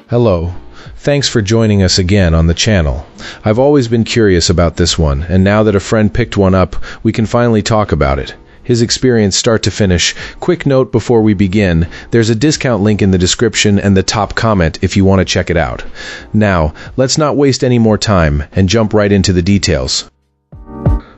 Hello. Thanks for joining us again on the channel. I've always been curious about this one, and now that a friend picked one up, we can finally talk about it. His experience start to finish. Quick note before we begin, there's a discount link in the description and the top comment if you want to check it out. Now, let's not waste any more time and jump right into the details.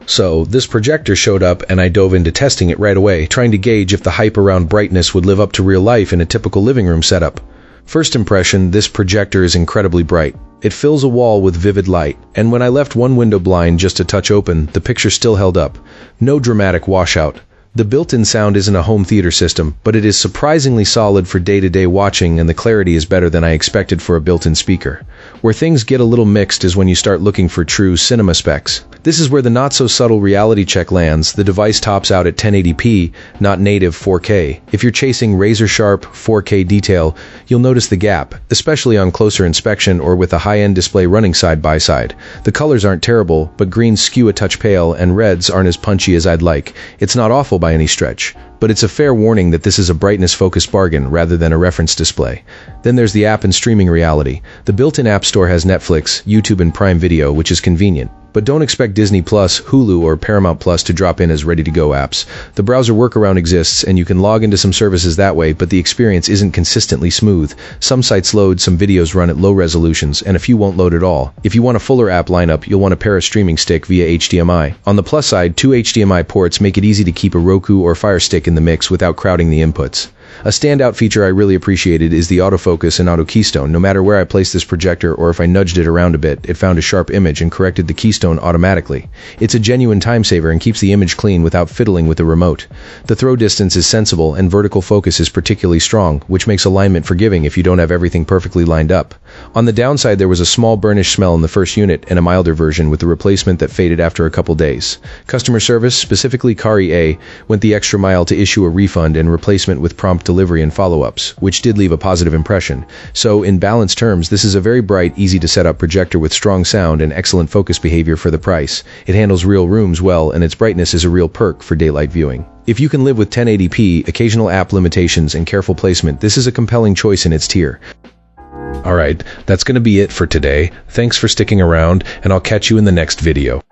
So, this projector showed up and I dove into testing it right away, trying to gauge if the hype around brightness would live up to real life in a typical living room setup. First impression, this projector is incredibly bright. It fills a wall with vivid light, and when I left one window blind just a touch open, the picture still held up. No dramatic washout. The built-in sound isn't a home theater system, but it is surprisingly solid for day-to-day watching, and the clarity is better than I expected for a built-in speaker. Where things get a little mixed is when you start looking for true cinema specs. This is where the not-so-subtle reality check lands. The device tops out at 1080p, not native 4K. If you're chasing razor-sharp 4K detail, you'll notice the gap, especially on closer inspection or with a high-end display running side by side. The colors aren't terrible, but greens skew a touch pale and reds aren't as punchy as I'd like. It's not awful by any stretch, but it's a fair warning that this is a brightness-focused bargain rather than a reference display. Then there's the app and streaming reality. The built-in app store has Netflix, YouTube, and Prime Video, which is convenient. But don't expect Disney Plus, Hulu, or Paramount Plus to drop in as ready-to-go apps. The browser workaround exists, and you can log into some services that way, but the experience isn't consistently smooth. Some sites load, some videos run at low resolutions, and a few won't load at all. If you want a fuller app lineup, you'll want to pair a streaming stick via HDMI. On the plus side, 2 HDMI ports make it easy to keep a Roku or Fire Stick in the mix without crowding the inputs. A standout feature I really appreciated is the autofocus and auto keystone. No matter where I placed this projector or if I nudged it around a bit, it found a sharp image and corrected the keystone automatically. It's a genuine time saver and keeps the image clean without fiddling with the remote. The throw distance is sensible and vertical focus is particularly strong, which makes alignment forgiving if you don't have everything perfectly lined up. On the downside, there was a small burnish smell in the first unit and a milder version with the replacement that faded after a couple days. Customer service, specifically Car EA, went the extra mile to issue a refund and replacement with prompt delivery and follow-ups, which did leave a positive impression. So, in balanced terms, this is a very bright, easy-to-set-up projector with strong sound and excellent focus behavior for the price. It handles real rooms well, and its brightness is a real perk for daylight viewing. If you can live with 1080p, occasional app limitations, and careful placement, this is a compelling choice in its tier. Alright, that's gonna be it for today. Thanks for sticking around, and I'll catch you in the next video.